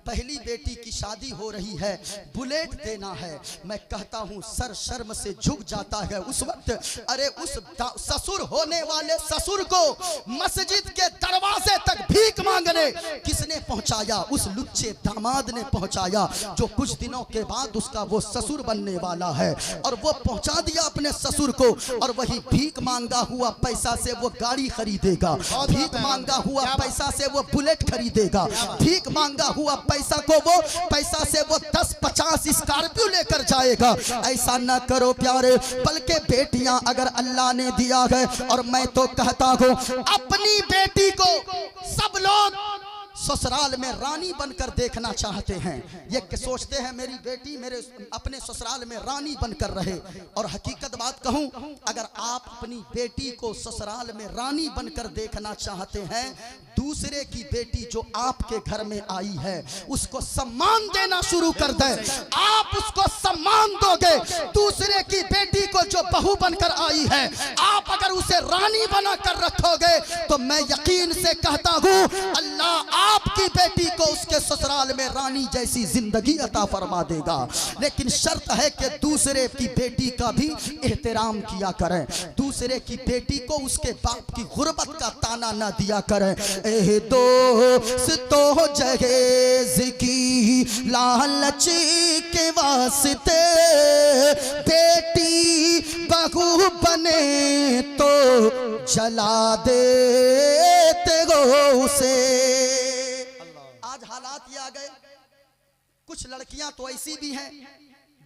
पहली बेटी की शादी हो रही है, बुलेट देना है। मैं कहता हूं सर शर्म से झुक जाता है उस वक्त। अरे उस ससुर होने वाले ससुर को मस्जिद मस्जिद के दरवाजे तक भीख मांगने किसने पहुंचाया? उस लुच्चे दामाद ने पहुंचाया, जो कुछ दिनों के बाद उसका वो ससुर बनने वाला है। और वो पहुंचा दिया अपने ससुर को, और वही भीख मांगा हुआ पैसा से वो गाड़ी खरीदेगा, भीख मांगा हुआ पैसा से वो बुलेट खरीदेगा, भीख मांगा हुआ पैसा से वो 10-50 स्कॉर्पियो लेकर जाएगा। ऐसा न करो प्यारे, बल्कि बेटियां अगर अल्लाह ने दिया है, और मैं तो कहता हूं अपनी बेटी को सब लोग ससुराल में रानी बनकर देखना चाहते हैं। ये सोचते हैं मेरी बेटी मेरे अपने ससुराल में रानी बनकर रहे। और हकीकत बात कहूं, अगर आप अपनी बेटी को ससुराल में रानी बनकर देखना चाहते हैं, दूसरे की बेटी जो आपके घर में आई है उसको सम्मान देना शुरू कर दे। आप उसको सम्मान दोगे, दूसरे की बेटी को जो बहू बनकर आई है आप अगर उसे रानी बनाकर रखोगे, तो मैं यकीन से कहता हूं अल्लाह आपकी बेटी को उसके ससुराल में रानी जैसी जिंदगी अता फरमा देगा। लेकिन शर्त है कि दूसरे की बेटी का भी एहतराम किया करें, दूसरे की बेटी को उसके बाप की गुर्बत का ताना न दिया करें। ए दोस्तों जहेज की लालच के वास्ते बेटी बहू बने तो जला देते हो उसे। आज हालात ये आ गए, कुछ लड़कियां तो ऐसी भी हैं,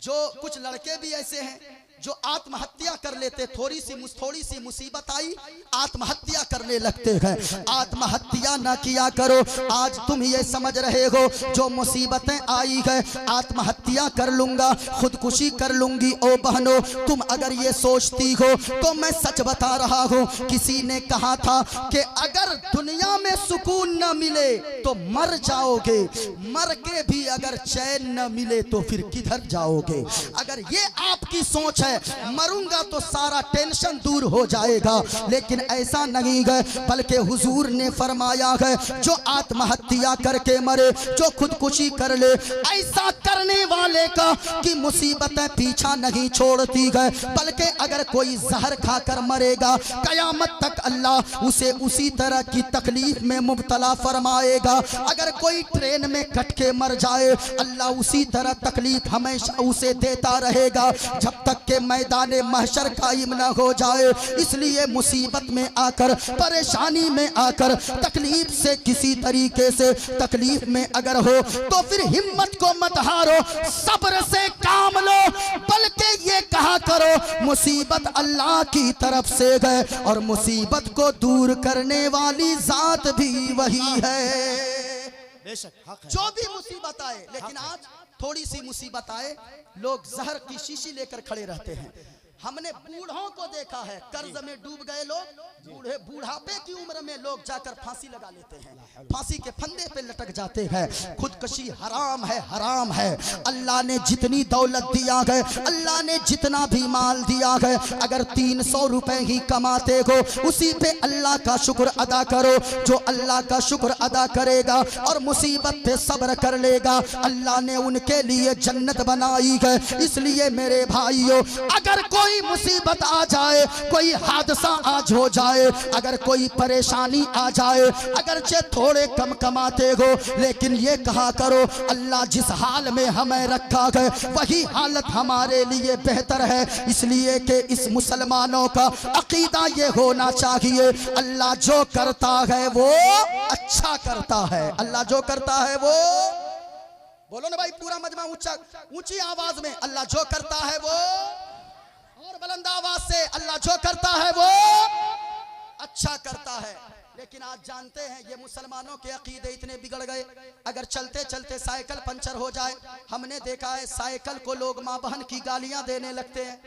जो कुछ लड़के भी ऐसे हैं जो आत्महत्या कर लेते। थोड़ी सी मुसीबत आई, आत्महत्या करने लगते हैं। आत्महत्या ना किया करो। आज तुम ये समझ रहे हो जो मुसीबतें आई है आत्महत्या कर लूंगा, खुदकुशी कर लूंगी। ओ बहनों, तुम अगर ये सोचती हो तो मैं सच बता रहा हूँ, किसी ने कहा था कि अगर दुनिया में सुकून न मिले तो मर जाओगे, मर के भी अगर चैन न मिले तो फिर किधर जाओगे। अगर ये आपकी सोच है मरूंगा तो सारा टेंशन दूर हो जाएगा, लेकिन ऐसा नहीं है। बल्कि हुजूर ने फरमाया है जो आत्महत्या करके मरे, जो खुदकुशी कर ले, ऐसा करने वाले का कि मुसीबतें पीछा नहीं छोड़ती है। बल्कि अगर कोई जहर खाकर मरेगा, कयामत तक अल्लाह उसे उसी तरह की तकलीफ में मुब्तला फरमाएगा। अगर कोई ट्रेन में कट के मर जाए, अल्लाह उसी तरह तकलीफ हमेशा उसे देता रहेगा जब तक के मैदान महशर कायम न हो जाए। इसलिए मुसीबत में आकर, परेशानी में आकर, तकलीफ से किसी तरीके से तकलीफ में अगर हो तो फिर हिम्मत को मत हारो, सब्र से काम लो। बल्कि ये कहा करो मुसीबत अल्लाह की तरफ से है, और मुसीबत को दूर करने वाली जात भी वही है। जो भी मुसीबत आए, लेकिन आज थोड़ी सी मुसीबत आए लोग जहर की शीशी लेकर खड़े रहते हैं। हमने बूढ़ों को देखा है, कर्ज में डूब गए लोग, बुढ़ापे की उम्र में लोग जाकर फांसी लगा लेते हैं, फांसी के फंदे पे लटक जाते हैं। खुदकुशी हराम है, हराम है। अल्लाह ने जितनी दौलत दिया है, अल्लाह ने जितना भी माल दिया है, अगर 300 रुपए ही कमाते हो उसी पे अल्लाह का शुक्र अदा करो। जो अल्लाह का शुक्र अदा करेगा और मुसीबत पे सब्र कर लेगा, अल्लाह ने उनके लिए जन्नत बनाई है। इसलिए मेरे भाइयों, अगर कोई मुसीबत आ जाए, कोई हादसा आज हो जाए, अगर कोई परेशानी आ जाए, अगर चे थोड़े कम कमाते हो, लेकिन ये कहा करो अल्लाह जिस हाल में हमें रखा है वही हालत हमारे लिए बेहतर है। इसलिए कि इस मुसलमानों का अकीदा ये होना चाहिए, अल्लाह जो करता है वो अच्छा करता है। अल्लाह जो करता है वो, बोलो ना भाई पूरा मजमा ऊंची आवाज में, अल्लाह जो करता है वो, और बुलंद आवाज से, अल्लाह जो करता है वो अच्छा करता है। लेकिन आज जानते हैं ये मुसलमानों के अकीदे इतने बिगड़ गए, अगर चलते चलते साइकिल पंचर हो जाए, हमने देखा है साइकिल को लोग माँ बहन की गालियां देने लगते हैं।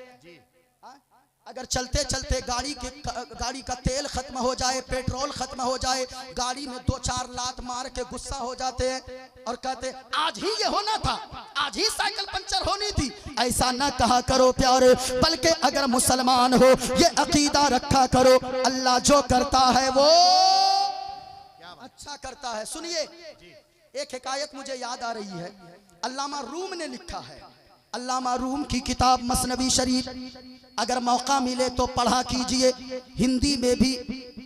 अगर चलते चलते गाड़ी का तेल खत्म हो जाए, पेट्रोल खत्म हो जाए, गाड़ी में 2-4 लात मार के गुस्सा हो जाते हैं और कहते आज ही ये होना था, आज ही साइकिल पंचर होनी थी। ऐसा ना कहा करो प्यारे, बल्कि अगर मुसलमान हो ये अकीदा रखा करो, अल्लाह जो करता है वो अच्छा करता है। सुनिए, एक हिकायत मुझे याद आ रही है, अल्लामा रूम ने लिखा है। अल्लामा रूम की किताब मसनवी शरीफ अगर मौका मिले तो पढ़ा कीजिए, हिंदी में भी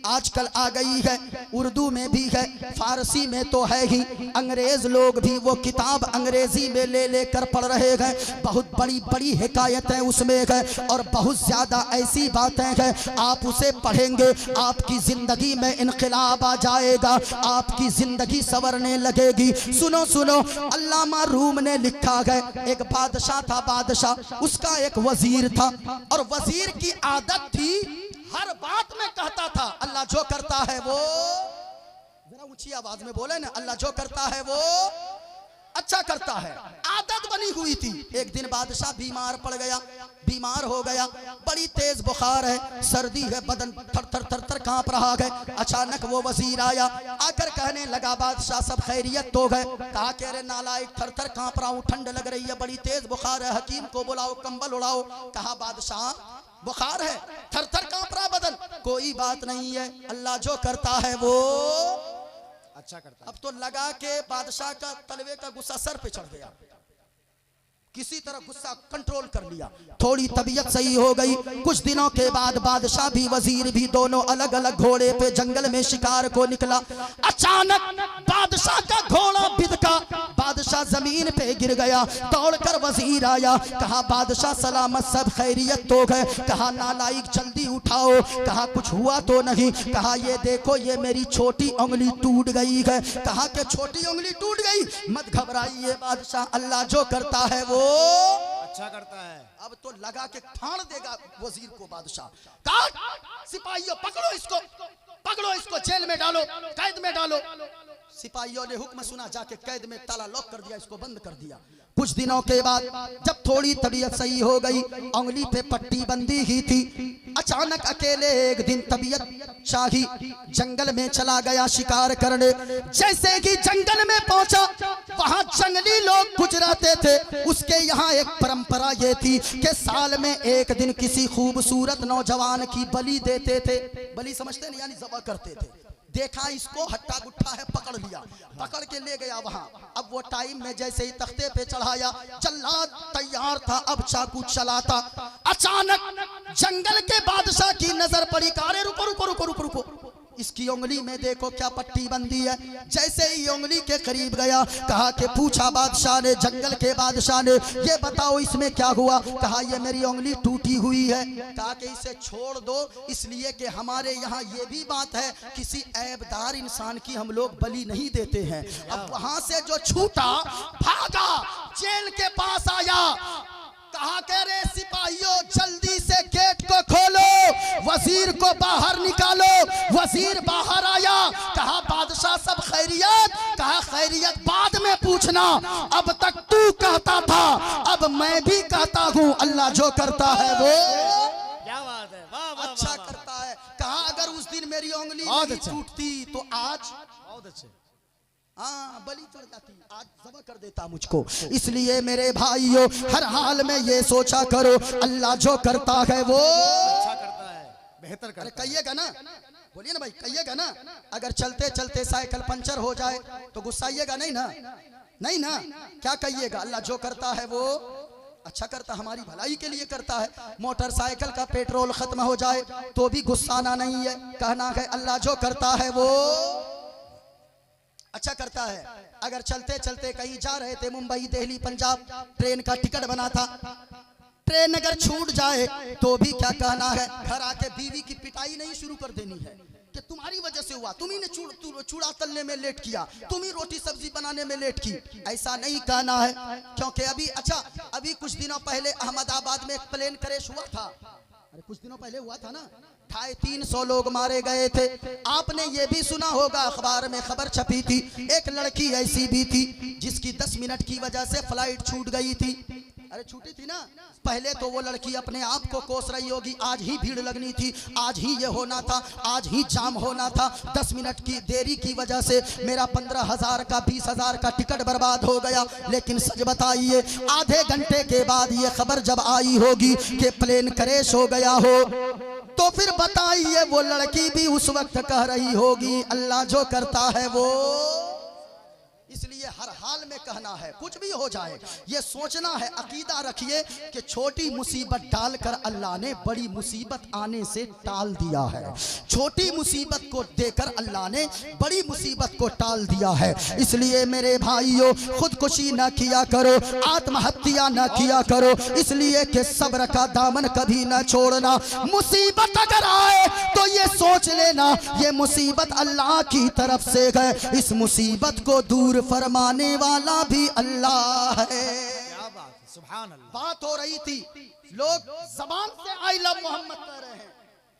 आजकल आ गई है, उर्दू में भी है, फारसी में तो है ही, अंग्रेज लोग भी वो किताब अंग्रेजी में ले लेकर पढ़ रहे हैं। बहुत बड़ी बड़ी हिकायतें उसमें है और बहुत ज्यादा ऐसी बातें हैं, आप उसे पढ़ेंगे आपकी जिंदगी में इनकलाब आ जाएगा, आपकी जिंदगी संवरने लगेगी। सुनो सुनो, अल्लामा रूम ने लिखा है, एक बादशाह था, बादशाह उसका एक वजीर था और वजीर की आदत थी हर बात में कहता था अल्लाह जो करता है वो, जरा ऊंची आवाज में बोले ना, अल्लाह जो करता है वो अच्छा करता है, आदत बनी हुई थी। एक दिन बादशाह बीमार पड़ गया, बीमार हो गया, बड़ी तेज बुखार है, सर्दी है, बदन थर थर थर थर कांप रहा है। अचानक वो वजीर आया, आकर कहने लगा बादशाह सब खैरियत तो है? कहा कह रहे नालायक, थर थर कांप रहा हूँ, ठंड लग रही है, बड़ी तेज बुखार है, हकीम को बुलाओ, कंबल उड़ाओ। कहा बादशाह बुखार है, थर थर कांप रहा बदन, कोई बात नहीं है, अल्लाह जो करता है वो अच्छा करता है। अब तो लगा के बादशाह का तलवे का गुस्सा सर पे चढ़ गया, किसी तरह गुस्सा कंट्रोल कर लिया, थोड़ी तबीयत सही हो गई। कुछ दिनों के बाद बादशाह भी वजीर भी दोनों अलग अलग घोड़े पे जंगल में शिकार को निकला। अचानक बादशाह का घोड़ा बिदका, बादशाह जमीन पे गिर गया, दौड़कर वजीर आया, कहा बादशाह सलामत, सब खैरियत तो है? कहा नालायक जल्दी उठाओ, कहा कुछ हुआ तो नहीं? कहा ये देखो ये मेरी छोटी उंगली टूट गई है। कहा कि छोटी उंगली टूट गई, मत घबराइए बादशाह, अल्लाह जो करता है वो अच्छा करता है। अब तो लगा के फाड़ देगा वजीर को बादशाह। काट, सिपाहियों पकड़ो इसको, पकड़ो इसको, जेल में डालो, कैद में डालो। सिपाहियों ने हुक्म सुना, जाके कैद में ताला लॉक कर दिया, इसको बंद कर दिया। कुछ दिनों के बाद जब थोड़ी तबीयत सही हो गई, उंगली पे पट्टी बंदी ही थी, अचानक अकेले एक दिन तबीयत शाही जंगल में चला गया शिकार करने। जैसे ही जंगल में पहुंचा, वहां जंगली लोग गुजराते थे। उसके यहाँ एक परंपरा ये थी कि साल में एक दिन किसी खूबसूरत नौजवान की बलि देते थे। बलि समझते नहीं, यानी ज़बह करते थे। देखा इसको, हट्टा गुट्ठा है, पकड़ लिया, पकड़ के ले गया वहां। अब वो टाइम में जैसे ही तख्ते पे चढ़ाया, जल्लाद तैयार था, अब चाकू चलाता। अचानक जंगल के बादशाह की नजर पड़ी, कारे रुको रुको रुको रुको रुको, इसकी उंगली में देखो क्या पट्टी बंदी है। जैसे ही उंगली के करीब गया, कहा कि पूछा बादशाह ने, जंगल के बादशाह ने, ये बताओ इसमें क्या हुआ? कहा ये मेरी उंगली टूटी हुई है। कहा कि इसे छोड़ दो, इसलिए कि हमारे यहाँ ये भी बात है, किसी ऐबदार इंसान की हम लोग बलि नहीं देते हैं। अब वहां से जो छूटा भागा, जेल के पास आया, कहा कह रहे सिपाहियों जल्दी से गेट को खोलो, वजीर को बाहर निकालो। वजीर बाहर आया, कहा बादशाह सब खैरियत? कहा खैरियत बाद में पूछना, अब तक तू कहता था, अब मैं भी कहता हूँ, अल्लाह जो करता है वो क्या बात है, वाह वाह, अच्छा वाह, करता है। कहा अगर उस दिन मेरी उंगली बहुत नहीं अच्छा। टूटती तो आज बहुत अच्छे। हाँ बलि चढ़ जाती, आज ज़बह कर देता मुझको। इसलिए मेरे भाइयों हर हाल में ये सोचा करो, अल्लाह जो करता है वो अच्छा करता है, बेहतर करता है। कहिएगा ना, बोलिए ना भाई, कहिएगा ना। अगर चलते चलते साइकिल पंचर हो जाए तो गुस्साइएगा नहीं ना? नहीं ना, क्या कहिएगा? अल्लाह जो करता है वो अच्छा करता, हमारी भलाई के लिए करता है। मोटरसाइकिल का पेट्रोल खत्म हो जाए तो भी गुस्साना नहीं है, कहना है अल्लाह जो करता है वो अच्छा करता है। अगर चलते चलते कहीं जा रहे थे, मुंबई दिल्ली पंजाब, ट्रेन का टिकट बना था, ट्रेन अगर छूट जाए तो भी क्या कहना है, घर आके बीवी की पिटाई नहीं शुरू कर देनी है कि तुम्हारी वजह से हुआ, तुम्ही ने चूड़ा तलने में लेट किया, तुम्ही रोटी सब्जी बनाने में लेट की। ऐसा नहीं कहना है, क्योंकि अभी कुछ दिनों पहले अहमदाबाद में एक प्लेन क्रैश हुआ था। अरे कुछ दिनों पहले हुआ था ना, 250-300 लोग मारे गए थे। आपने ये भी सुना होगा, अखबार में खबर छपी थी, एक लड़की ऐसी भी थी जिसकी 10 मिनट की वजह से फ्लाइट छूट गई थी। अरे छूटी थी ना, पहले तो वो लड़की अपने आप को कोस रही होगी, आज ही भीड़ लगनी थी, आज ही ये होना था, आज ही जाम होना था, 10 मिनट की देरी की वजह से मेरा 15,000 का 20,000 का टिकट बर्बाद हो गया। लेकिन सच बताइए, आधे घंटे के बाद ये खबर जब आई होगी कि प्लेन क्रैश हो गया हो, तो फिर बताइए वो लड़की भी उस वक्त कह रही होगी अल्लाह जो करता है वो। इसलिए इसलिए हर हाल में कहना है, कुछ भी हो जाए ये सोचना है, अकीदा रखिए कि छोटी मुसीबत डालकर अल्लाह ने बड़ी मुसीबत आने से टाल दिया है। छोटी मुसीबत को देकर अल्लाह ने बड़ी मुसीबत को टाल दिया है। इसलिए मेरे भाइयों, खुदकुशी न किया करो, आत्महत्या न किया करो, इसलिए कि सब्र का दामन कभी न छोड़ना। मुसीबत अगर आए तो ये सोच लेना ये मुसीबत अल्लाह की तरफ से है, इस मुसीबत को दूर फरमाने वाला भी अल्लाह है। क्या बात है, सुभान अल्लाह। बात हो रही थी, लोग जबान से आई लव मोहम्मद कह रहे हैं,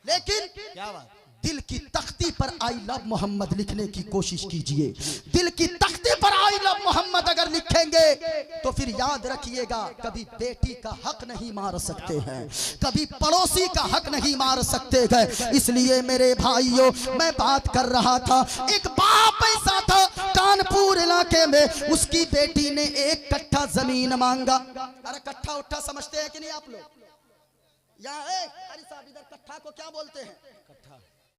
लेकिन क्या बात, दिल की तख्ती पर आई लव मोहम्मद लिखने की कोशिश कीजिए। दिल की तख्ती पर आई लव मोहम्मद अगर लिखेंगे तो फिर याद रखिएगा, कभी बेटी का हक नहीं मार सकते हैं, कभी पड़ोसी का हक नहीं मार सकते हैं। इसलिए मेरे भाइयों, मैं बात कर रहा था, एक बाप ऐसा था कानपुर इलाके में, उसकी बेटी ने 1 कट्ठा जमीन मांगा। अरे कट्ठा उट्ठा समझते हैं कि नहीं आप लोग? यहाँ अरे साहब, इधर कट्ठा को क्या बोलते हैं?